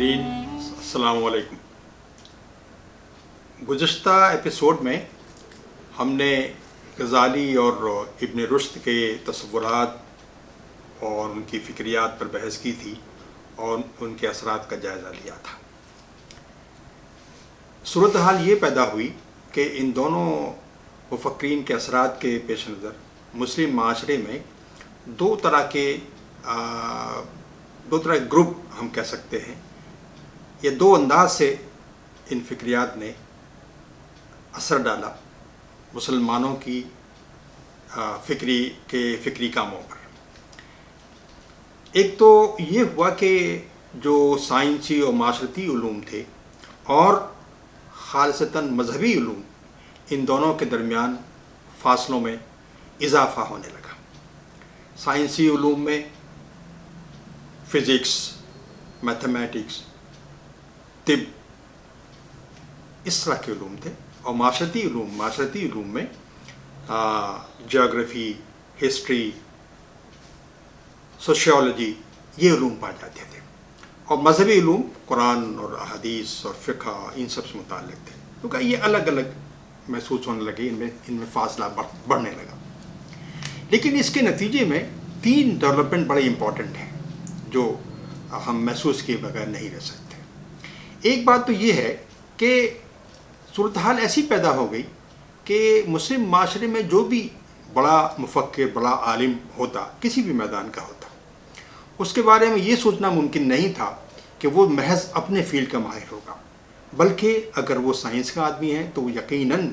ناظرین السلام علیکم۔ گزشتہ ایپیسوڈ میں ہم نے غزالی اور ابن رشد کے تصورات اور ان کی فکریات پر بحث کی تھی اور ان کے اثرات کا جائزہ لیا تھا۔ صورتحال یہ پیدا ہوئی کہ ان دونوں مفکرین کے اثرات کے پیش نظر مسلم معاشرے میں دو طرح کے گروپ ہم کہہ سکتے ہیں، یہ دو انداز سے ان فکریات نے اثر ڈالا مسلمانوں کی فکری کاموں پر۔ ایک تو یہ ہوا کہ جو سائنسی اور معاشرتی علوم تھے اور خالصتاً مذہبی علوم، ان دونوں کے درمیان فاصلوں میں اضافہ ہونے لگا۔ سائنسی علوم میں فزکس، میتھمیٹکس، طب، اس طرح کے علوم تھے، اور معاشرتی علوم میں جیوگرافی، ہسٹری، سوشیولوجی، یہ علوم پائے جاتے تھے، اور مذہبی علوم قرآن اور احادیث اور فقہ ان سب سے متعلق تھے، کیونکہ یہ الگ الگ محسوس ہونے لگے، ان میں فاصلہ بڑھنے لگا۔ لیکن اس کے نتیجے میں تین ڈیولپمنٹ بڑے امپورٹنٹ ہیں جو ہم محسوس کیے بغیر نہیں رہ سکتے۔ ایک بات تو یہ ہے کہ صورتحال ایسی پیدا ہو گئی کہ مسلم معاشرے میں جو بھی بڑا مفکر، بڑا عالم ہوتا، کسی بھی میدان کا ہوتا، اس کے بارے میں یہ سوچنا ممکن نہیں تھا کہ وہ محض اپنے فیلڈ کا ماہر ہوگا، بلکہ اگر وہ سائنس کا آدمی ہے تو وہ یقیناً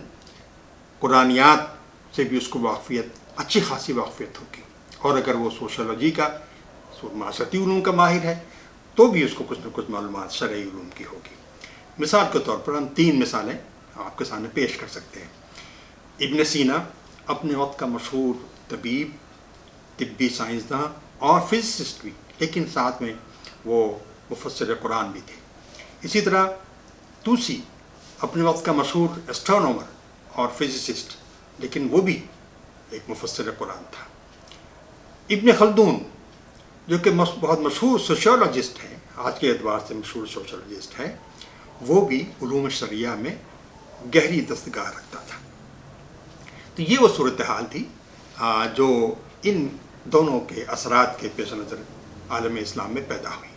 قرآنیات سے بھی اس کو اچھی خاصی واقفیت ہوگی، اور اگر وہ سوشیولوجی کا، معاشرتی علوم کا ماہر ہے تو بھی اس کو کچھ نہ کچھ معلومات شرعی علوم کی ہوگی۔ مثال کے طور پر ہم تین مثالیں آپ کے سامنے پیش کر سکتے ہیں۔ ابن سینا اپنے وقت کا مشہور طبیب، طبی سائنسداں اور فزسسٹ بھی، لیکن ساتھ میں وہ مفسر قرآن بھی تھے۔ اسی طرح توسی اپنے وقت کا مشہور ایسٹرونومر اور فزسسٹ، لیکن وہ بھی ایک مفسر قرآن تھا۔ ابن خلدون جو کہ بہت مشہور سوشیولوجسٹ ہیں، آج کے اعتبار سے مشہور سوشیولوجسٹ ہیں، وہ بھی علوم شرعیہ میں گہری دستگاہ رکھتا تھا۔ تو یہ وہ صورتحال تھی جو ان دونوں کے اثرات کے پیش نظر عالم اسلام میں پیدا ہوئی۔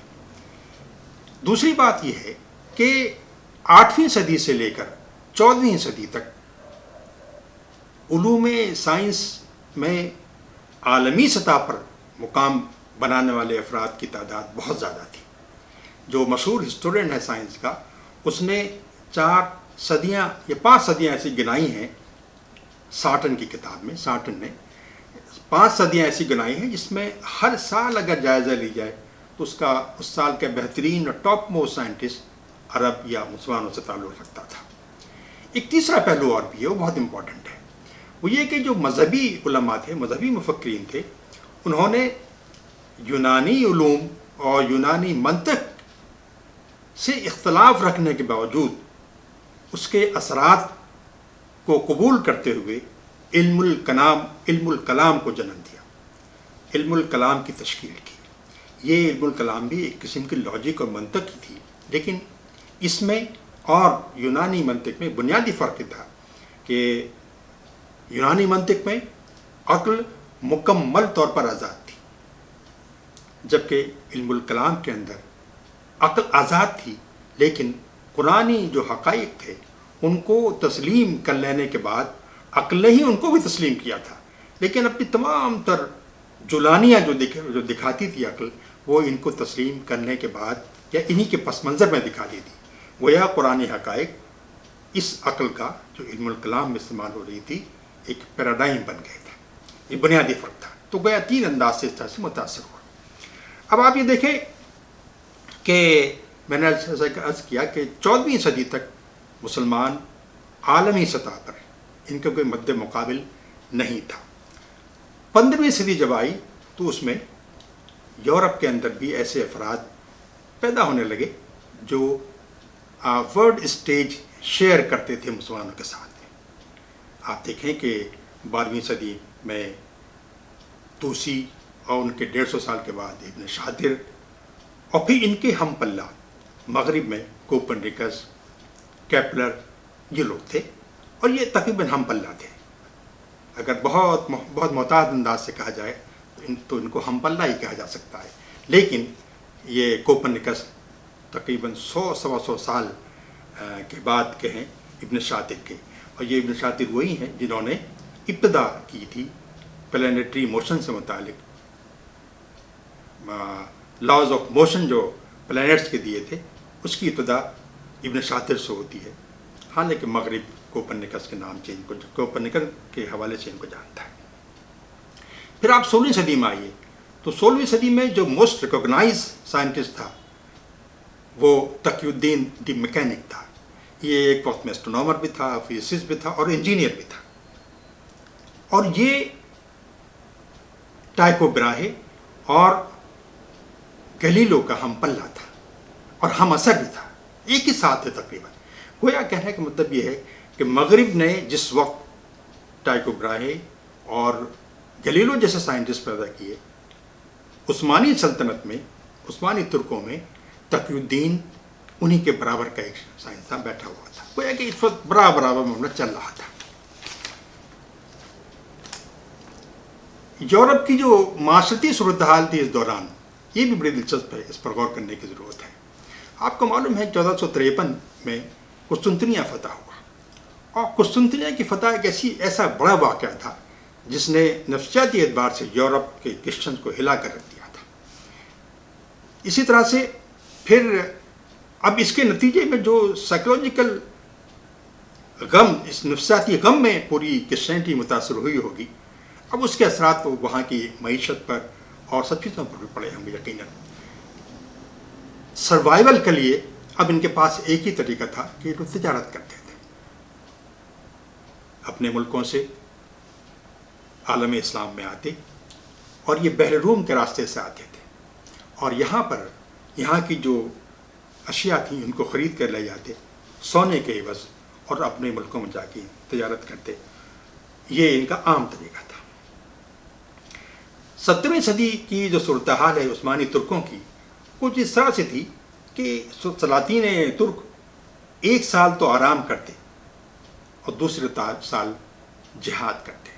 دوسری بات یہ ہے کہ 8ویں صدی سے لے کر 14ویں صدی تک علوم سائنس میں عالمی سطح پر مقام بنانے والے افراد کی تعداد بہت زیادہ تھی۔ جو مشہور ہسٹورین ہے سائنس کا، اس نے 4 صدیاں یا 5 صدیاں ایسی گنائی ہیں سارٹن کی کتاب میں۔ سارٹن نے 5 صدیاں ایسی گنائی ہیں جس میں ہر سال اگر جائزہ لی جائے تو اس سال کا بہترین اور ٹاپ موسٹ سائنٹسٹ عرب یا مسلمانوں سے تعلق رکھتا تھا۔ ایک تیسرا پہلو اور بھی ہے، وہ بہت امپورٹنٹ ہے، وہ یہ کہ جو مذہبی علماء تھے، مذہبی مفکرین تھے، انہوں نے یونانی علوم اور یونانی منطق سے اختلاف رکھنے کے باوجود اس کے اثرات کو قبول کرتے ہوئے علم الکلام کو جنم دیا، علم الکلام کی تشکیل کی۔ یہ علم الکلام بھی ایک قسم کی لاجک اور منطق ہی تھی، لیکن اس میں اور یونانی منطق میں بنیادی فرق تھا کہ یونانی منطق میں عقل مکمل طور پر آزاد تھی، جبکہ علم الکلام کے اندر عقل آزاد تھی، لیکن قرآنی جو حقائق تھے ان کو تسلیم کر لینے کے بعد عقل نے ہی ان کو بھی تسلیم کیا تھا، لیکن اپنی تمام تر جولانیاں جو دکھاتی تھی عقل، وہ ان کو تسلیم کرنے کے بعد یا انہی کے پس منظر میں دکھاتی تھی۔ گویا قرآنی حقائق اس عقل کا جو علم الکلام میں استعمال ہو رہی تھی ایک پیراڈائم بن گئے تھے۔ یہ بنیادی فرق تھا۔ تو گویا 3 انداز سے اس طرح سے متاثر ہوا۔ اب آپ یہ دیکھیں کہ میں نے عرض کیا کہ 14ویں صدی تک مسلمان عالمی سطح پر ان کا کوئی مد مقابل نہیں تھا۔ 15ویں صدی جب آئی تو اس میں یورپ کے اندر بھی ایسے افراد پیدا ہونے لگے جو ورلڈ اسٹیج شیئر کرتے تھے مسلمانوں کے ساتھ۔ آپ دیکھیں کہ 12ویں صدی میں توسی اور ان کے 150 سال کے بعد ابن شاطر، اور پھر ان کے ہم پلہ مغرب میں کوپرنیکس، کیپلر، یہ لوگ تھے، اور یہ تقریباً ہم پلہ تھے. اگر بہت محتاط انداز سے کہا جائے تو ان کو ہم پلہ ہی کہا جا سکتا ہے. لیکن یہ کوپرنیکس تقریباً 100-125 سال کے بعد کے ہیں ابن شاطر کے، اور یہ ابن شاطر وہی ہیں جنہوں نے ابتدا کی تھی پلانیٹری موشن سے متعلق. لاز آف موشن جو پلانیٹس کے دیے تھے اس کی ابتدا ابن شاطر سے ہوتی ہے. حالانکہ مغرب کوپرنیکس کے نام سے کوپرنیکس کے حوالے سے ان کو جانتا ہے. پھر آپ 16ویں صدی میں آئیے تو 16ویں صدی میں جو موسٹ ریکوگنائز سائنٹسٹ تھا وہ تقی الدین دی میکینک تھا. یہ ایک وقت میں اسٹرونومر بھی تھا، فزسسٹ بھی تھا، اور انجینئر بھی تھا. اور یہ ٹائکو براہے اور گلیلو کا ہم پلہ تھا اور ہم اثر بھی تھا، ایک ہی ساتھ تھے تقریباً. گویا کہنے کا مطلب یہ ہے کہ مغرب نے جس وقت ٹائکو براہے اور گلیلو جیسے سائنٹسٹ پیدا کیے، عثمانی سلطنت میں، عثمانی ترکوں میں تقی الدین انہی کے برابر کا ایک سائنسداں بیٹھا ہوا تھا. گویا کہ اس وقت برابر معاملہ چل رہا تھا. یورپ کی جو معاشرتی صورتحال تھی اس دوران، یہ بھی بڑی دلچسپ ہے، اس پر غور کرنے کی ضرورت ہے. آپ کو معلوم ہے 1453 میں قسطنطنیہ فتح ہوا، اور قسطنطنیہ کی فتح ایک ایسا بڑا واقعہ تھا جس نے نفسیاتی اعتبار سے یورپ کے کرسچنز کو ہلا کر رکھ دیا تھا. اسی طرح سے پھر اب اس کے نتیجے میں جو سائیکولوجیکل غم، اس نفسیاتی غم میں پوری کرسچینٹی متاثر ہوئی ہوگی، اب اس کے اثرات تو وہاں کی معیشت پر اور سب چیزوں پر بھی پڑے ہوں گے یقیناً. سروائیول کے لیے اب ان کے پاس ایک ہی طریقہ تھا کہ وہ تجارت کرتے تھے، اپنے ملکوں سے عالم اسلام میں آتے، اور یہ بحر روم کے راستے سے آتے تھے، اور یہاں کی جو اشیاء تھیں ان کو خرید کر لے جاتے سونے کے عوض، اور اپنے ملکوں میں جا کے تجارت کرتے. یہ ان کا عام طریقہ تھا. 17ویں صدی کی جو صورتحال ہے عثمانی ترکوں کی، کچھ اس طرح سے تھی کہ سلاطین ترک ایک سال تو آرام کرتے اور دوسرے سال جہاد کرتے،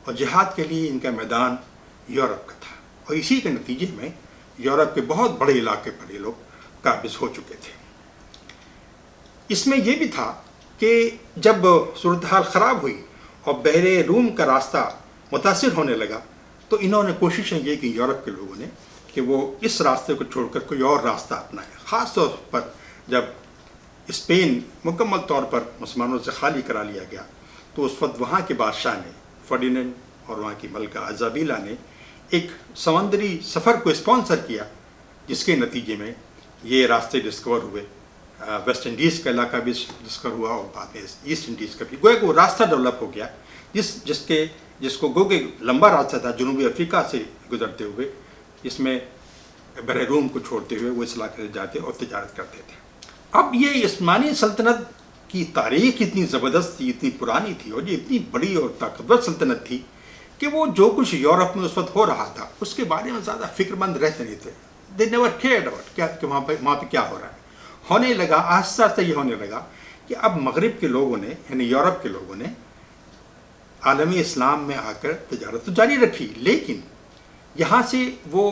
اور جہاد کے لیے ان کا میدان یورپ کا تھا، اور اسی کے نتیجے میں یورپ کے بہت بڑے علاقے پر یہ لوگ قابض ہو چکے تھے. اس میں یہ بھی تھا کہ جب صورتحال خراب ہوئی اور بحر روم کا راستہ متاثر ہونے لگا، تو انہوں نے کوششیں یہ کی یورپ کے لوگوں نے کہ وہ اس راستے کو چھوڑ کر کوئی اور راستہ اپنائیں. خاص طور پر جب اسپین مکمل طور پر مسلمانوں سے خالی کرا لیا گیا، تو اس وقت وہاں کے بادشاہ نے، فرڈیننڈ، اور وہاں کی ملکہ ازابیلا نے ایک سمندری سفر کو اسپانسر کیا، جس کے نتیجے میں یہ راستے ڈسکور ہوئے. ویسٹ انڈیز کا علاقہ بھی ڈسکور ہوا، اور بعد میں ایسٹ انڈیز کا بھی. گویا کہ وہ راستہ ڈیولپ ہو گیا جس کو گو کہ لمبا راستہ تھا جنوبی افریقہ سے گزرتے ہوئے، جس میں بحر روم کو چھوڑتے ہوئے وہ اس علاقے سے جاتے اور تجارت کرتے تھے. اب یہ عثمانی سلطنت کی تاریخ اتنی زبردست تھی، اتنی پرانی تھی، اور یہ اتنی بڑی اور طاقتور سلطنت تھی کہ وہ جو کچھ یورپ میں اس وقت ہو رہا تھا اس کے بارے میں زیادہ فکر مند رہتے نہیں تھے. دے نیور کیئرڈ اباؤٹ کہ وہاں پہ کیا ہو رہا ہے. ہونے لگا آہستہ آہستہ یہ ہونے لگا کہ اب مغرب کے لوگوں نے، یعنی یورپ کے لوگوں نے عالمی اسلام میں آ کر تجارت تو جاری رکھی، لیکن یہاں سے وہ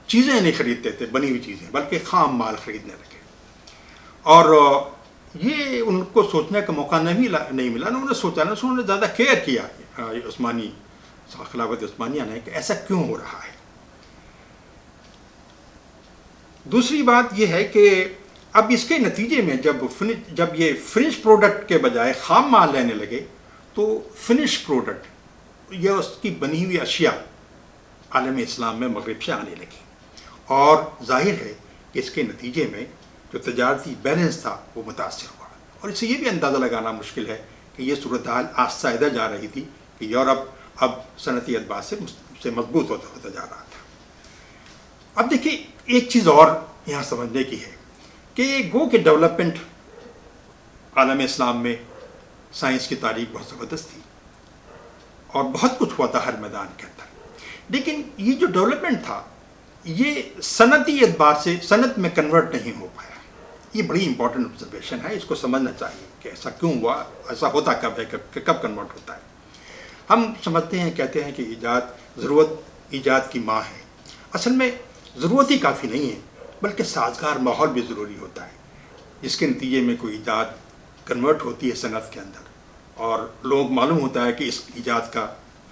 چیزیں نہیں خریدتے تھے، بنی ہوئی چیزیں، بلکہ خام مال خریدنے لگے. اور یہ ان کو سوچنے کا موقع نہیں ملا. انہوں نے سوچا نا، انہوں نے زیادہ کیئر کیا عثمانی خلافت عثمانیہ نے کہ ایسا کیوں ہو رہا ہے. دوسری بات یہ ہے کہ اب اس کے نتیجے میں جب یہ فنش پروڈکٹ کے بجائے خام مال لینے لگے، تو فنش پروڈکٹ، یہ اس کی بنی ہوئی اشیاء عالم اسلام میں مغرب سے آنے لگی، اور ظاہر ہے کہ اس کے نتیجے میں جو تجارتی بیلنس تھا وہ متاثر ہوا. اور اس سے یہ بھی اندازہ لگانا مشکل ہے کہ یہ صورتحال آہستہ جا رہی تھی کہ یورپ اب صنعتی اعتبار سے مضبوط ہوتا جا رہا تھا. اب دیکھیے ایک چیز اور یہاں سمجھنے کی ہے کہ گو کہ ڈیولپمنٹ عالم اسلام میں سائنس کی تاریخ بہت زبردست تھی اور بہت کچھ ہوا تھا ہر میدان کے اندر، لیکن یہ جو ڈیولپمنٹ تھا یہ صنعتی اعتبار سے صنعت میں کنورٹ نہیں ہو پایا. یہ بڑی امپورٹنٹ آبزرویشن ہے، اس کو سمجھنا چاہیے کہ ایسا کیوں ہوا، ایسا ہوتا کب ہے، کب کنورٹ ہوتا ہے۔ ہم سمجھتے ہیں، کہتے ہیں کہ ضرورت ایجاد کی ماں ہے۔ اصل میں ضرورت ہی کافی نہیں ہے، بلکہ سازگار ماحول بھی ضروری ہوتا ہے، جس کے نتیجے میں کوئی ایجاد کنورٹ ہوتی ہے صنعت کے اندر، اور لوگ معلوم ہوتا ہے کہ اس ایجاد کا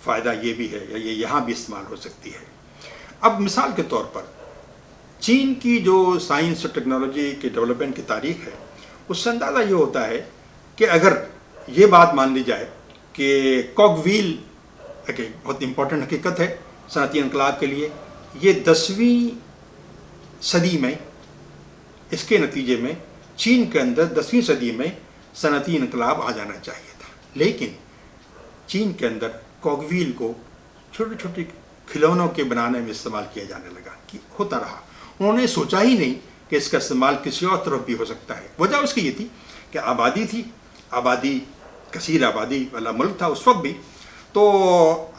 فائدہ یہ بھی ہے یا یہ یہاں بھی استعمال ہو سکتی ہے۔ اب مثال کے طور پر چین کی جو سائنس اور ٹیکنالوجی کے ڈیولپمنٹ کی تاریخ ہے، اس سے اندازہ یہ ہوتا ہے کہ اگر یہ بات مان لی جائے کہ کاگ وہیل ایک بہت امپورٹنٹ حقیقت ہے صنعتی انقلاب کے لیے، یہ 10ویں صدی میں، اس کے نتیجے میں چین کے اندر 10ویں صدی میں صنعتی انقلاب آ جانا چاہیے تھا، لیکن چین کے اندر کاگ وہیل کو چھوٹے چھوٹے کھلونوں کے بنانے میں استعمال کیا جانے لگا، کہ ہوتا رہا۔ انہوں نے سوچا ہی نہیں کہ اس کا استعمال کسی اور طرف بھی ہو سکتا ہے۔ وجہ اس کی یہ تھی کہ آبادی تھی، کثیر آبادی والا ملک تھا اس وقت بھی۔ تو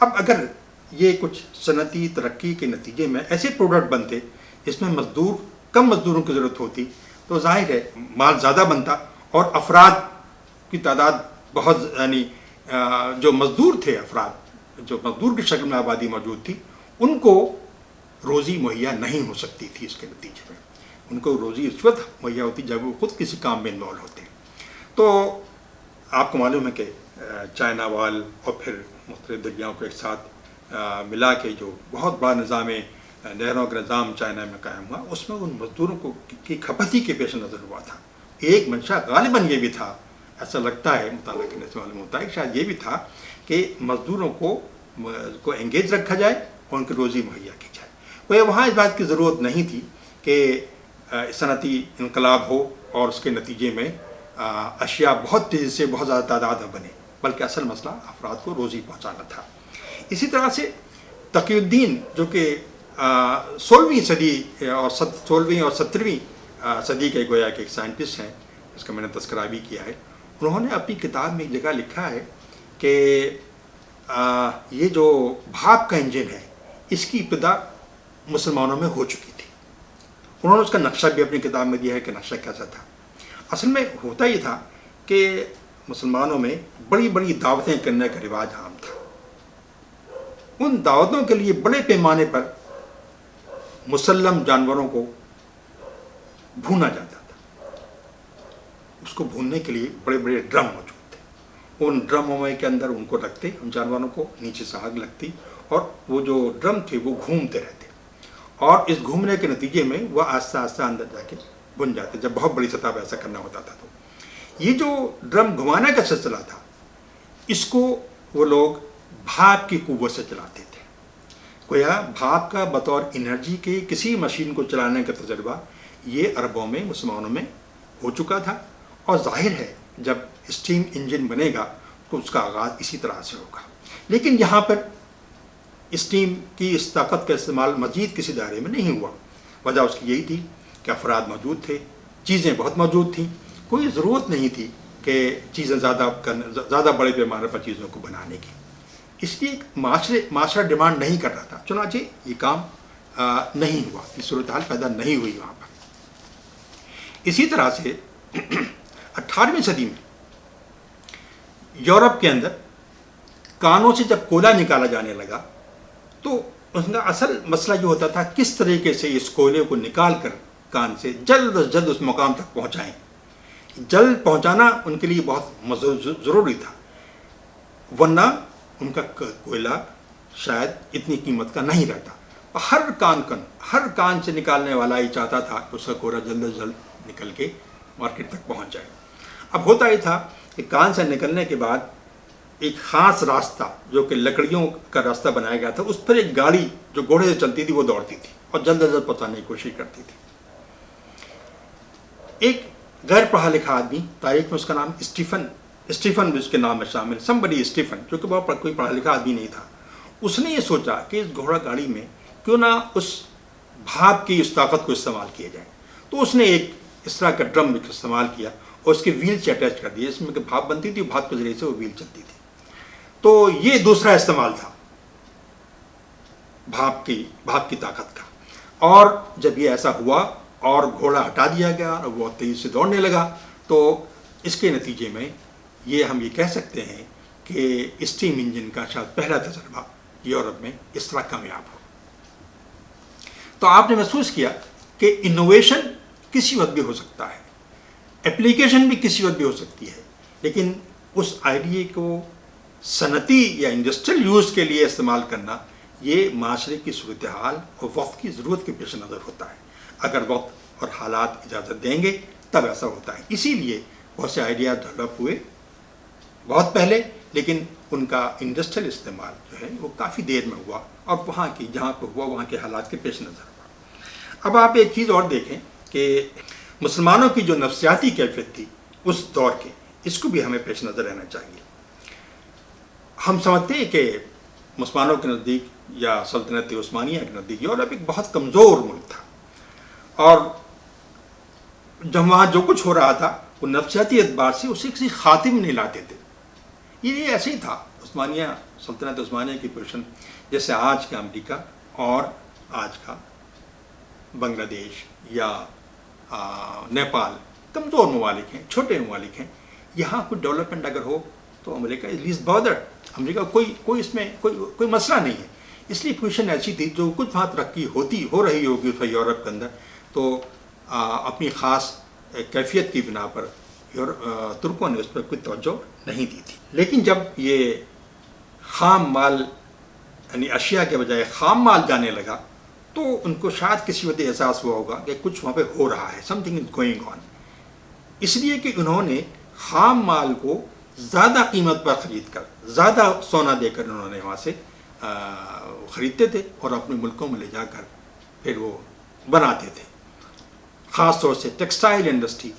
اب اگر یہ کچھ صنعتی ترقی کے نتیجے میں ایسے پروڈکٹ بنتے جس میں کم مزدوروں کی ضرورت ہوتی، تو ظاہر ہے مال زیادہ بنتا، اور افراد کی تعداد بہت، یعنی جو مزدور تھے، افراد جو مزدور کی شکل میں آبادی موجود تھی، ان کو روزی مہیا نہیں ہو سکتی تھی۔ اس کے نتیجے میں ان کو روزی اس وقت مہیا ہوتی جب وہ خود کسی کام میں انوالو ہوتے ہیں۔ تو آپ کو معلوم ہے کہ چائنا وال اور پھر مختلف دریاؤں کو ایک ساتھ ملا کے جو بہت بڑا نظام نہروں کا نظام چائنا میں قائم ہوا، اس میں ان مزدوروں کی کھپت ہی کے پیش نظر ہوا تھا۔ ایک منشا غالباً یہ بھی تھا، ایسا لگتا ہے مطالعہ کرنے سے معلوم ہوتا ہے کہ شاید یہ بھی تھا کہ مزدوروں کو انگیج رکھا جائے اور ان کی روزی مہیا کی جائے۔ کوئی وہاں اس بات کی ضرورت نہیں تھی کہ صنعتی انقلاب ہو اور اس کے نتیجے میں اشیاء بہت تیزی سے بہت زیادہ تعداد میں بنے، بلکہ اصل مسئلہ افراد کو روزی پہنچانا تھا۔ اسی طرح سے تقی الدین، جو کہ 16ویں صدی اور 16ویں اور 17ویں صدی کے گویا کہ ایک سائنٹسٹ ہیں، اس کا میں نے تذکرہ بھی کیا ہے، انہوں نے اپنی کتاب میں ایک جگہ لکھا ہے کہ یہ جو بھاپ کا انجن ہے، اس کی ابتدا مسلمانوں میں ہو چکی تھی۔ انہوں نے اس کا نقشہ بھی اپنی کتاب میں دیا ہے کہ نقشہ کیسا تھا۔ اصل میں ہوتا یہ تھا کہ مسلمانوں میں بڑی بڑی دعوتیں کرنے کا رواج عام تھا۔ ان دعوتوں کے لیے بڑے پیمانے پر مسلم جانوروں کو بھونا جاتا تھا۔ اس کو بھوننے کے لیے بڑے بڑے ڈرم موجود تھے، ان ڈرموں کے اندر ان کو رکھتے، ان جانوروں کو، نیچے سے آگ لگتی، اور وہ جو ڈرم تھے وہ گھومتے رہتے، اور اس گھومنے کے نتیجے میں وہ آہستہ آہستہ اندر جا کے بن جاتے، جب بہت بڑی سطح پہ ایسا کرنا ہوتا تھا۔ تو یہ جو ڈرم گھمانے کا سلسلہ تھا، اس کو وہ لوگ بھاپ کی قوت سے چلاتے تھے۔ گویا بھاپ کا بطور انرجی کے کسی مشین کو چلانے کا تجربہ یہ عربوں میں، مسلمانوں میں ہو چکا تھا، اور ظاہر ہے جب اسٹیم انجن بنے گا تو اس کا آغاز اسی طرح سے ہوگا۔ لیکن یہاں پر اسٹیم کی اس طاقت کا استعمال مزید کسی دائرے میں نہیں ہوا۔ وجہ اس کی یہی تھی کہ افراد موجود تھے، چیزیں بہت موجود تھیں، کوئی ضرورت نہیں تھی کہ چیزیں زیادہ بڑے پیمانے پر چیزوں کو بنانے کی۔ اس لیے معاشرہ ڈیمانڈ نہیں کر رہا تھا، چنانچہ یہ کام نہیں ہوا، یہ صورتحال پیدا نہیں ہوئی وہاں پر۔ اسی طرح سے 18ویں صدی میں یورپ کے اندر کانوں سے جب کوئلہ نکالا جانے لگا، تو اس کا اصل مسئلہ یہ ہوتا تھا کس طریقے سے اس کوئلے کو نکال کر کان سے جلد از جلد اس مقام تک پہنچائیں۔ جلد پہنچانا ان کے لیے بہت ضروری تھا، ورنہ ان کا کوئلہ شاید اتنی قیمت کا نہیں رہتا۔ ہر کان سے نکالنے والا یہ چاہتا تھا کہ اس کا کوئلہ جلد از جلد نکل کے مارکیٹ تک پہنچ جائے۔ اب ہوتا یہ تھا کہ کان سے نکلنے کے بعد ایک خاص راستہ جو کہ لکڑیوں کا راستہ بنایا گیا تھا، اس پر ایک گاڑی جو گھوڑے سے چلتی تھی وہ دوڑتی تھی اور جلد از جلد پہنچانے کی کوشش کرتی تھی۔ ایک غیر پڑھا لکھا آدمی، تاریخ میں اس کا نام اسٹیفن بھی اس کے نام میں شامل، سمبڈی اسٹیفن، جو کہ بہت کوئی پڑھا لکھا آدمی نہیں تھا، اس نے یہ سوچا کہ اس گھوڑا گاڑی میں کیوں نہ اس بھاپ کی اس طاقت کو استعمال کیا جائے۔ تو اس نے ایک اس طرح کا ڈرم استعمال کیا اور اس کے ویل سے اٹیچ کر دیا، اس میں کہ بھاپ بنتی تھی، بھاپ کے ذریعے سے وہ ویل چلتی تھی۔ تو یہ دوسرا استعمال تھا بھاپ کی طاقت کا۔ اور جب یہ ایسا ہوا اور گھوڑا ہٹا دیا گیا اور وہ تیزی سے دوڑنے لگا. تو اس کے نتیجے میں ہم یہ کہہ سکتے ہیں کہ اسٹیم انجن کا شاید پہلا تجربہ یورپ میں اس طرح کامیاب ہو. تو آپ نے محسوس کیا کہ انوویشن کسی وقت بھی ہو سکتا ہے, اپلیکیشن بھی کسی وقت بھی ہو سکتی ہے, لیکن اس آئیڈیا کو صنعتی یا انڈسٹریل یوز کے لیے استعمال کرنا یہ معاشرے کی صورتحال اور وقت کی ضرورت کے پیش نظر ہوتا ہے. اگر وقت اور حالات اجازت دیں گے تب ایسا ہوتا ہے. اسی لیے بہت سے آئیڈیاز ڈیولپ ہوئے بہت پہلے, لیکن ان کا انڈسٹریل استعمال جو ہے وہ کافی دیر میں ہوا, اور وہاں کی جہاں پہ ہوا وہاں کے حالات کے پیش نظر ہوا. اب آپ ایک چیز اور دیکھیں کہ مسلمانوں کی جو نفسیاتی کیفیت تھی اس دور کے, اس کو بھی ہمیں پیش نظر رہنا چاہیے. ہم سمجھتے ہیں کہ مسلمانوں کے نزدیک یا سلطنت عثمانیہ کے نزدیک یورپ ایک بہت کمزور ملک تھا, اور جب وہاں جو کچھ ہو رہا تھا وہ نفسیاتی اعتبار سے اسے کسی خاتم نہیں لاتے تھے. یہ ایسے ہی تھا عثمانیہ, سلطنت عثمانیہ کی پوزیشن جیسے آج کا امریکہ اور آج کا بنگلہ دیش یا نیپال کمزور ممالک ہیں, چھوٹے ممالک ہیں. یہاں کچھ ڈیولپمنٹ اگر ہو تو امریکہ از لیسٹ بادرڈ, امریکہ کوئی اس میں کوئی مسئلہ نہیں ہے. اس لیے پوزیشن ایسی تھی جو کچھ وہاں ترقی ہو رہی ہوگی اس یورپ کے اندر, تو اپنی خاص کیفیت کی بنا پر ترکوں نے اس پر کوئی توجہ نہیں دی تھی. لیکن جب یہ خام مال یعنی اشیاء کے بجائے خام مال جانے لگا تو ان کو شاید کسی وجہ احساس ہوا ہوگا کہ کچھ وہاں پہ ہو رہا ہے, some thing is going on. اس لیے کہ انہوں نے خام مال کو زیادہ قیمت پر خرید کر, زیادہ سونا دے کر انہوں نے وہاں سے خریدتے تھے اور اپنے ملکوں میں لے جا کر پھر وہ بناتے تھے. خاص طور سے ٹیکسٹائل انڈسٹری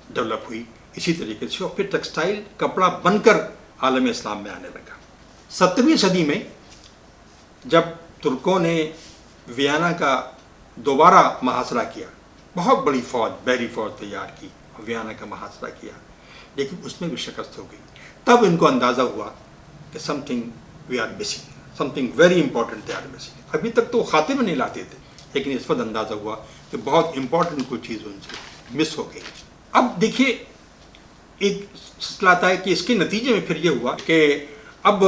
ڈیولپ ہوئی اسی طریقے سے, اور پھر ٹیکسٹائل کپڑا بن کر عالم اسلام میں آنے لگا. 17ویں صدی میں جب ترکوں نے ویانا کا دوبارہ محاصرہ کیا, بہت بڑی فوج, بحری فوج تیار کی اور ویانا کا محاصرہ کیا, لیکن اس میں بھی شکست ہو گئی. تب ان کو اندازہ ہوا کہ something we are missing, something very important they are missing. ابھی تک تو خاتمے نہیں لاتے تھے, لیکن اس وقت اندازہ ہوا کہ بہت امپورٹنٹ کوئی چیز ان سے مس ہو گئی. اب دیکھیے ایک سلسلہ آتا ہے کہ اس کے نتیجے میں پھر یہ ہوا کہ اب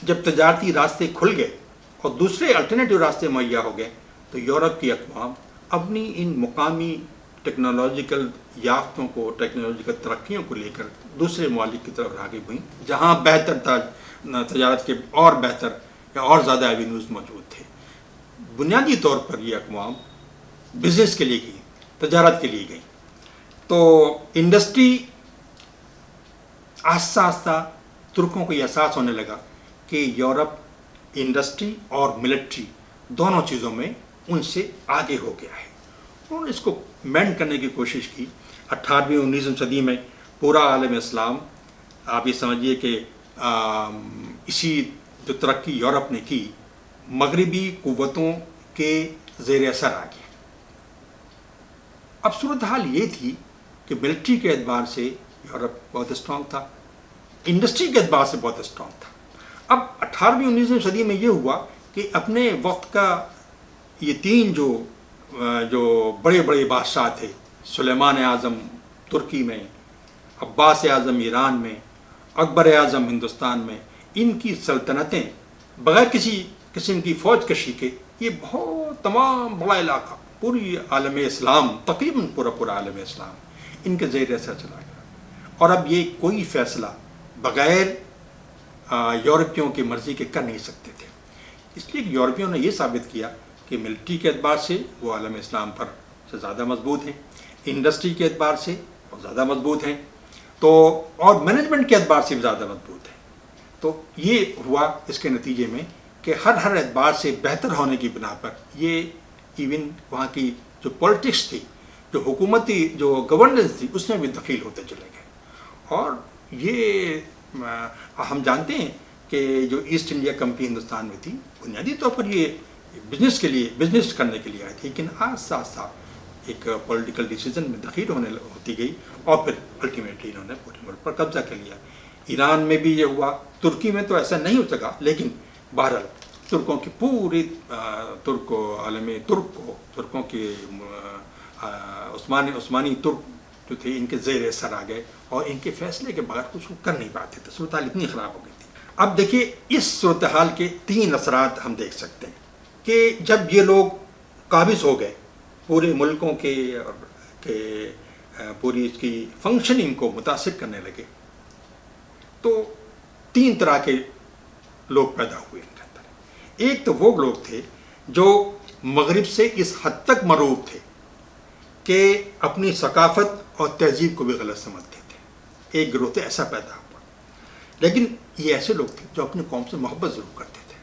جب تجارتی راستے کھل گئے اور دوسرے الٹرنیٹیو راستے مہیا ہو گئے تو یورپ کی اقوام اپنی ان مقامی ٹیکنالوجیکل یافتوں کو, ٹیکنالوجیکل ترقیوں کو لے کر دوسرے ممالک کی طرف راغب ہوئیں جہاں بہتر تجارت کے اور بہتر یا اور زیادہ ایوینیوز موجود تھے. بنیادی طور پر یہ اقوام بزنس کے لیے گئی, تجارت کے لیے گئی. تو انڈسٹری آہستہ آہستہ ترکوں کو یہ احساس ہونے لگا کہ یورپ انڈسٹری اور ملٹری دونوں چیزوں میں ان سے آگے ہو گیا ہے. انہوں نے اس کو مینڈ کرنے کی کوشش کی. 18ویں 19ویں صدی میں پورا عالم اسلام, آپ یہ سمجھیے کہ اسی جو ترقی یورپ نے کی مغربی قوتوں کے زیر اثر آ گیا. اب صورتحال یہ تھی کہ ملٹری کے اعتبار سے یورپ بہت اسٹرانگ تھا, انڈسٹری کے اعتبار سے بہت اسٹرانگ تھا. اب 18ویں 19ویں صدی میں یہ ہوا کہ اپنے وقت کا یہ تین جو بڑے بڑے بادشاہ تھے, سلیمان اعظم ترکی میں, عباس اعظم ایران میں, اکبر اعظم ہندوستان میں, ان کی سلطنتیں بغیر کسی قسم کی فوج کشی کے یہ بہت تمام بڑا علاقہ پوری عالم اسلام, تقریباً پورا عالم اسلام ان کے زیر اثر چلا گیا. اور اب یہ کوئی فیصلہ بغیر یورپیوں کی مرضی کے کر نہیں سکتے تھے. اس لیے یورپیوں نے یہ ثابت کیا کہ ملٹری کے اعتبار سے وہ عالم اسلام پر سے زیادہ مضبوط ہیں, انڈسٹری کے اعتبار سے بہت زیادہ مضبوط ہیں, تو اور مینجمنٹ کے اعتبار سے بھی زیادہ مضبوط ہیں. تو یہ ہوا اس کے نتیجے میں کہ ہر اعتبار سے بہتر ہونے کی بنا پر یہ ایون وہاں کی جو پولیٹکس تھی, جو حکومتی جو گورننس تھی, اس میں بھی دخیل ہوتے چلے گئے. اور یہ ہم جانتے ہیں کہ جو ایسٹ انڈیا کمپنی ہندوستان میں تھی بنیادی طور پر یہ بزنس کرنے کے لیے آئی تھی, لیکن آہستہ آہستہ ایک پولیٹیکل ڈیسیزن میں دخیل ہوتی گئی اور پھر الٹیمیٹلی انہوں نے پورے ملک پر قبضہ کر لیا. ایران میں بھی یہ ہوا, ترکی میں تو ایسا نہیں ہو سکا, لیکن بہرحال ترکوں کی پوری ترکوں کی عثمانی ترک جو تھے ان کے زیر اثر آ گئے اور ان کے فیصلے کے بغیر کچھ وہ کر نہیں پاتے تھے، صورتحال اتنی خراب ہو گئی تھی۔ اب دیکھیے اس صورتحال کے 3 اثرات ہم دیکھ سکتے ہیں کہ جب یہ لوگ قابض ہو گئے پورے ملکوں کے اور کہ پوری اس کی فنکشننگ کو متاثر کرنے لگے، تو 3 طرح کے لوگ پیدا ہوئے ان کے اندر۔ ایک تو وہ لوگ تھے جو مغرب سے اس حد تک مرعوب تھے کہ اپنی ثقافت اور تہذیب کو بھی غلط سمجھتے تھے، ایک گروہ ایسا پیدا ہوا۔ لیکن یہ ایسے لوگ تھے جو اپنی قوم سے محبت ضرور کرتے تھے،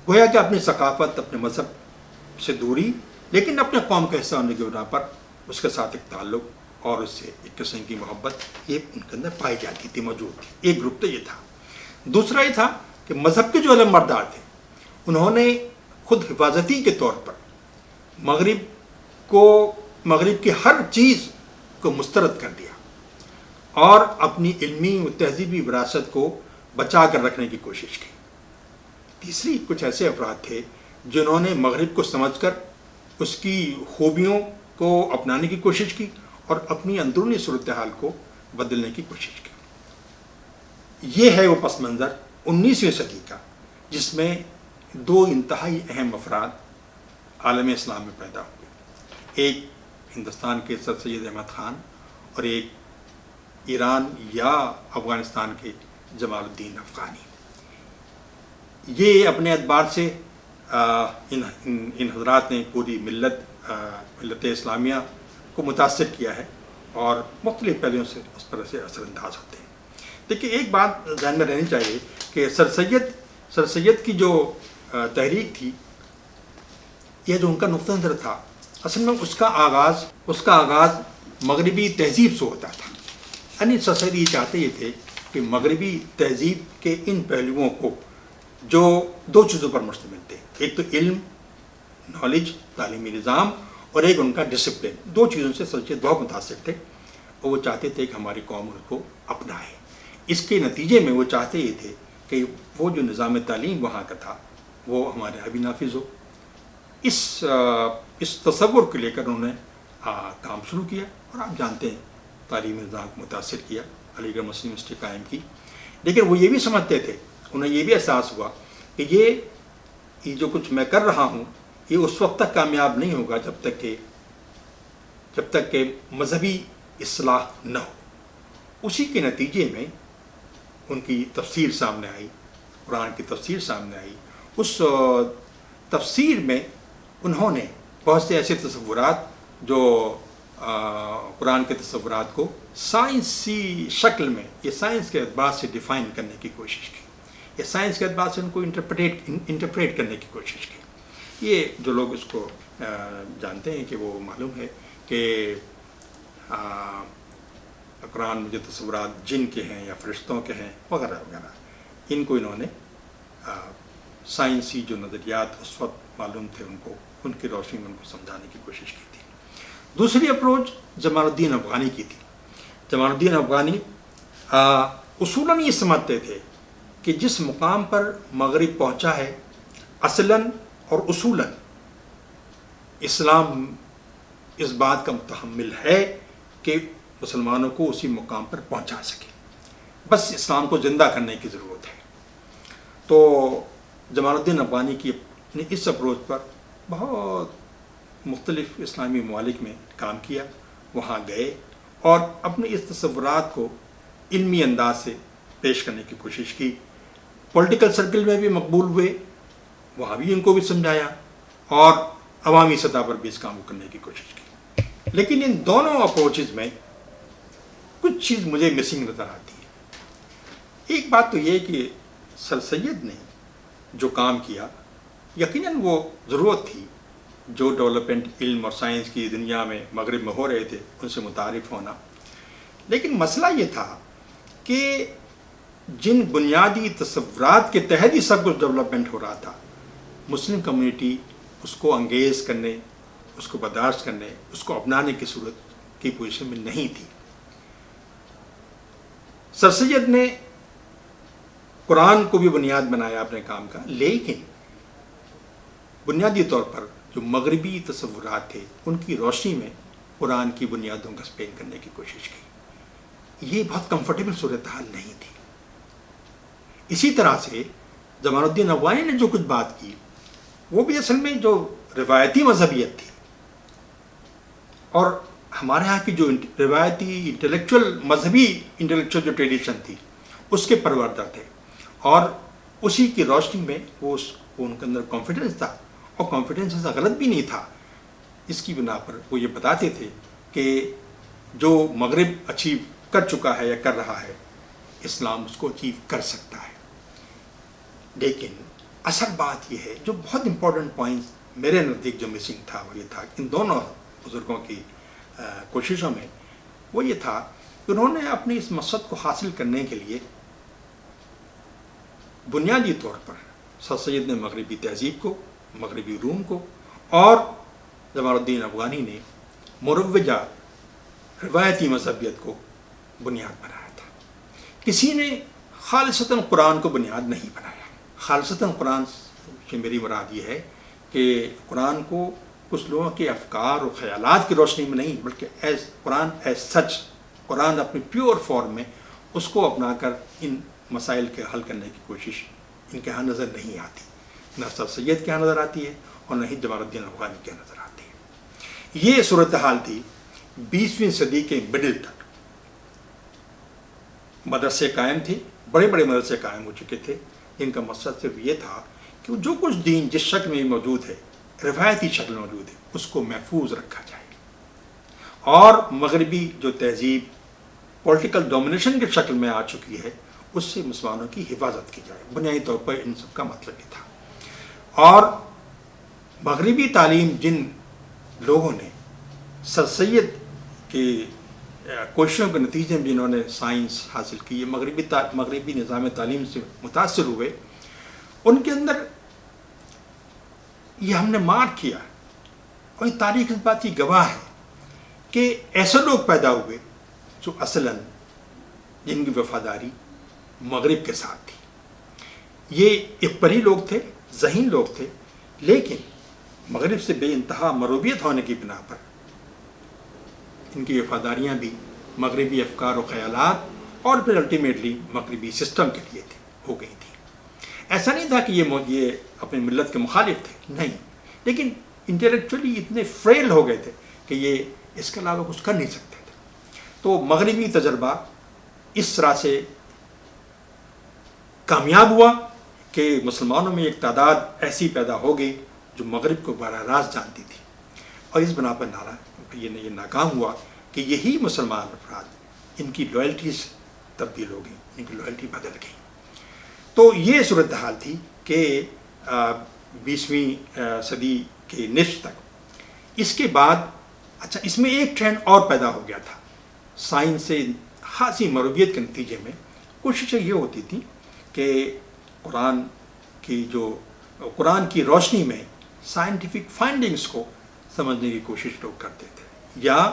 گویا کہ اپنی ثقافت اپنے مذہب سے دوری، لیکن اپنے قوم کا حصہ ہونے کی بنا پر اس کے ساتھ ایک تعلق اور اس سے ایک قسم کی محبت یہ ان کے اندر پائی جاتی تھی، موجود تھی۔ ایک گروپ تو یہ تھا۔ دوسرا یہ تھا کہ مذہب کے جو علمبردار تھے انہوں نے خود حفاظتی کے طور پر مغرب کی ہر چیز کو مسترد کر دیا اور اپنی علمی و تہذیبی وراثت کو بچا کر رکھنے کی کوشش کی۔ تیسری کچھ ایسے افراد تھے جنہوں نے مغرب کو سمجھ کر اس کی خوبیوں کو اپنانے کی کوشش کی اور اپنی اندرونی صورتحال کو بدلنے کی کوشش کی۔ یہ ہے وہ پس منظر 19ویں صدی کا جس میں 2 انتہائی اہم افراد عالم اسلام میں پیدا ہوئے، ایک ہندوستان کے سر سید احمد خان اور ایک ایران یا افغانستان کے جمال الدین افغانی۔ یہ اپنے اعتبار سے ان حضرات نے پوری ملت اسلامیہ کو متاثر کیا ہے اور مختلف پہلوؤں سے اس پر سے اثر انداز ہوتے ہیں۔ دیکھیے ایک بات ذہن میں رہنی چاہیے کہ سر سید کی جو تحریک تھی، یہ جو ان کا نقطہ نظر تھا، اصل میں اس کا آغاز مغربی تہذیب سے ہوتا تھا۔ یعنی سر سید یہ چاہتے یہ تھے کہ مغربی تہذیب کے ان پہلوؤں کو جو 2 چیزوں پر مشتمل تھے، ایک تو علم، نالج، تعلیمی نظام، اور ایک ان کا ڈسپلن، 2 چیزوں سے سر سید بہت متاثر تھے اور وہ چاہتے تھے کہ ہماری قوم ان کو اپنائے۔ اس کے نتیجے میں وہ چاہتے یہ تھے کہ وہ جو نظام تعلیم وہاں کا تھا وہ ہمارے ابھی نافذ ہو۔ اس تصور کو لے کر انہوں نے کام شروع کیا اور آپ جانتے ہیں تعلیمی نظام کو متاثر کیا، علی گڑھ مسلم یونیورسٹی قائم کی۔ لیکن وہ یہ بھی سمجھتے تھے، انہیں یہ بھی احساس ہوا کہ یہ جو کچھ میں کر رہا ہوں یہ اس وقت تک کامیاب نہیں ہوگا جب تک کہ مذہبی اصلاح نہ ہو۔ اسی کے نتیجے میں ان کی تفسیر سامنے آئی، قرآن کی تفسیر سامنے آئی۔ اس تفسیر میں انہوں نے بہت سے ایسے تصورات جو قرآن کے تصورات کو سائنسی شکل میں، یہ سائنس کے اعتبار سے ڈیفائن کرنے کی کوشش کی، یا سائنس کے اعتبار سے ان کو انٹرپریٹ کرنے کی کوشش کی۔ یہ جو لوگ اس کو جانتے ہیں کہ وہ معلوم ہے کہ قرآن میں جو تصورات جن کے ہیں یا فرشتوں کے ہیں وغیرہ وغیرہ، ان کو انہوں نے سائنسی جو نظریات اس وقت معلوم تھے ان کی روشنی میں ان کو سمجھانے کی کوشش کی تھی۔ دوسری اپروچ جمال الدین افغانی کی تھی۔ جمال الدین افغانی اصولاً یہ سمجھتے تھے کہ جس مقام پر مغرب پہنچا ہے اصلاً اور اصولاً اسلام اس بات کا متحمل ہے کہ مسلمانوں کو اسی مقام پر پہنچا سکے، بس اسلام کو زندہ کرنے کی ضرورت ہے۔ تو جمال الدین افغانی کی نے اس اپروچ پر بہت مختلف اسلامی ممالک میں کام کیا، وہاں گئے اور اپنے اس تصورات کو علمی انداز سے پیش کرنے کی کوشش کی۔ پولیٹیکل سرکل میں بھی مقبول ہوئے، وہاں بھی ان کو بھی سمجھایا اور عوامی سطح پر بھی اس کام کو کرنے کی کوشش کی۔ لیکن ان دونوں اپروچز میں کچھ چیز مجھے مسنگ نظر آتی ہے۔ ایک بات تو یہ کہ سر سید نے جو کام کیا، یقیناً وہ ضرورت تھی جو ڈیولپمنٹ علم اور سائنس کی دنیا میں مغرب میں ہو رہے تھے ان سے متعارف ہونا، لیکن مسئلہ یہ تھا کہ جن بنیادی تصورات کے تحت ہی سب کچھ ڈیولپمنٹ ہو رہا تھا، مسلم کمیونٹی اس کو انگیز کرنے، اس کو برداشت کرنے، اس کو اپنانے کی صورت کی پوزیشن میں نہیں تھی۔ سر سید نے قرآن کو بھی بنیاد بنایا اپنے کام کا، لیکن بنیادی طور پر جو مغربی تصورات تھے ان کی روشنی میں قرآن کی بنیادوں کا اسپین کرنے کی کوشش کی. یہ بہت کمفرٹیبل صورتحال نہیں تھی. اسی طرح سے جمال الدین افغانی نے جو کچھ بات کی وہ بھی اصل میں جو روایتی مذہبیت تھی اور ہمارے ہاں کی جو روایتی انٹلیکچوئل مذہبی انٹلیکچوئل جو ٹریڈیشن تھی اس کے پروردہ تھے اور اسی کی روشنی میں وہ ان کے اندر کانفیڈنس تھا اور کانفیڈنس ایسا غلط بھی نہیں تھا. اس کی بنا پر وہ یہ بتاتے تھے کہ جو مغرب اچیو کر چکا ہے یا کر رہا ہے اسلام اس کو اچیو کر سکتا ہے. لیکن اصل بات یہ ہے جو بہت امپورٹنٹ پوائنٹ میرے نزدیک جو مسنگ تھا وہ یہ تھا کہ ان دونوں بزرگوں کی کوششوں میں وہ یہ تھا کہ انہوں نے اپنی اس مقصد کو حاصل کرنے کے لیے بنیادی طور پر سر سید نے مغربی تہذیب کو، مغربی روم کو اور جمال الدین افغانی نے مروجہ روایتی مذہبیت کو بنیاد بنایا تھا. کسی نے خالصتاً قرآن کو بنیاد نہیں بنایا. خالصتاً قرآن سے میری مراد یہ ہے کہ قرآن کو کچھ لوگوں کے افکار و خیالات کی روشنی میں نہیں بلکہ قرآن ایز سچ، قرآن اپنی پیور فارم میں اس کو اپنا کر ان مسائل کے حل کرنے کی کوشش ان کے ہاں نظر نہیں آتی. نہ سر سید کے ہاں نظر آتی ہے اور نہ ہی جمال الدین افغانی کے نظر آتی ہے. یہ صورتحال تھی 20ویں صدی کے مڈل تک. مدرسے قائم تھے، بڑے بڑے مدرسے قائم ہو چکے تھے جن کا مقصد صرف یہ تھا کہ جو کچھ دین جس شکل میں موجود ہے، روایتی شکل میں موجود ہے، اس کو محفوظ رکھا جائے اور مغربی جو تہذیب پولیٹیکل ڈومینیشن کے شکل میں آ چکی ہے اس سے مسلمانوں کی حفاظت کی جائے. بنیادی طور پر ان سب کا مطلب یہ تھا. اور مغربی تعلیم جن لوگوں نے سر سید کی کوششوں کے نتیجے میں جنہوں نے سائنس حاصل کی ہے، مغربی نظام تعلیم سے متاثر ہوئے، ان کے اندر یہ ہم نے مارک کیا اور یہ تاریخ اس بات کی گواہ ہے کہ ایسے لوگ پیدا ہوئے جو اصلاً جن کی وفاداری مغرب کے ساتھ تھی. یہ اقبری لوگ تھے، ذہین لوگ تھے، لیکن مغرب سے بے انتہا مروبیت ہونے کی بنا پر ان کی وفاداریاں بھی مغربی افکار و خیالات اور پھر الٹیمیٹلی مغربی سسٹم کے لیے ہو گئی تھی. ایسا نہیں تھا کہ یہ اپنی ملت کے مخالف تھے، نہیں، لیکن انٹلیکچولی اتنے فریل ہو گئے تھے کہ یہ اس کے علاوہ کچھ کر نہیں سکتے تھے. تو مغربی تجربہ اس طرح سے کامیاب ہوا کہ مسلمانوں میں ایک تعداد ایسی پیدا ہو گئی جو مغرب کو براہ راست جانتی تھی اور اس بنا پر یہ ناکام ہوا کہ یہی مسلمان افراد ان کی لائلٹیز تبدیل ہو گئی، ان کی لائلٹی بدل گئی. تو یہ صورتحال تھی کہ 20ویں صدی کے نصف تک. اس کے بعد اچھا اس میں ایک ٹرینڈ اور پیدا ہو گیا تھا. سائنس سے خاصی مرویت کے نتیجے میں کوششیں یہ ہوتی تھیں کہ قرآن کی روشنی میں سائنٹیفک فائنڈنگز کو سمجھنے کی کوشش لوگ کرتے تھے یا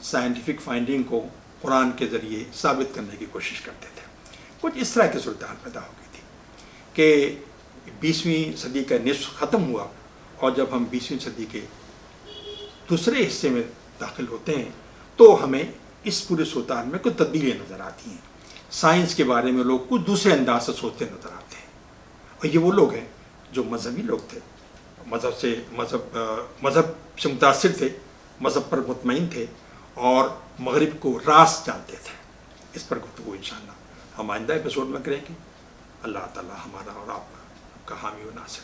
سائنٹیفک فائنڈنگ کو قرآن کے ذریعے ثابت کرنے کی کوشش کرتے تھے. کچھ اس طرح کی صورتحال پیدا ہو گئی تھی کہ 20ویں صدی کا نصف ختم ہوا اور جب ہم 20ویں صدی کے دوسرے حصے میں داخل ہوتے ہیں تو ہمیں اس پورے صورتحال میں کچھ تبدیلیاں نظر آتی ہیں. سائنس کے بارے میں لوگ کچھ دوسرے انداز سے سوچتے نظر آتے ہیں اور یہ وہ لوگ ہیں جو مذہبی لوگ تھے، مذہب سے متاثر تھے، مذہب پر مطمئن تھے اور مغرب کو راست جانتے تھے. اس پر گفتگو انشاءاللہ ہم آئندہ ایپیسوڈ میں کریں گے. اللہ تعالی ہمارا اور آپ کا حامی و ناصر.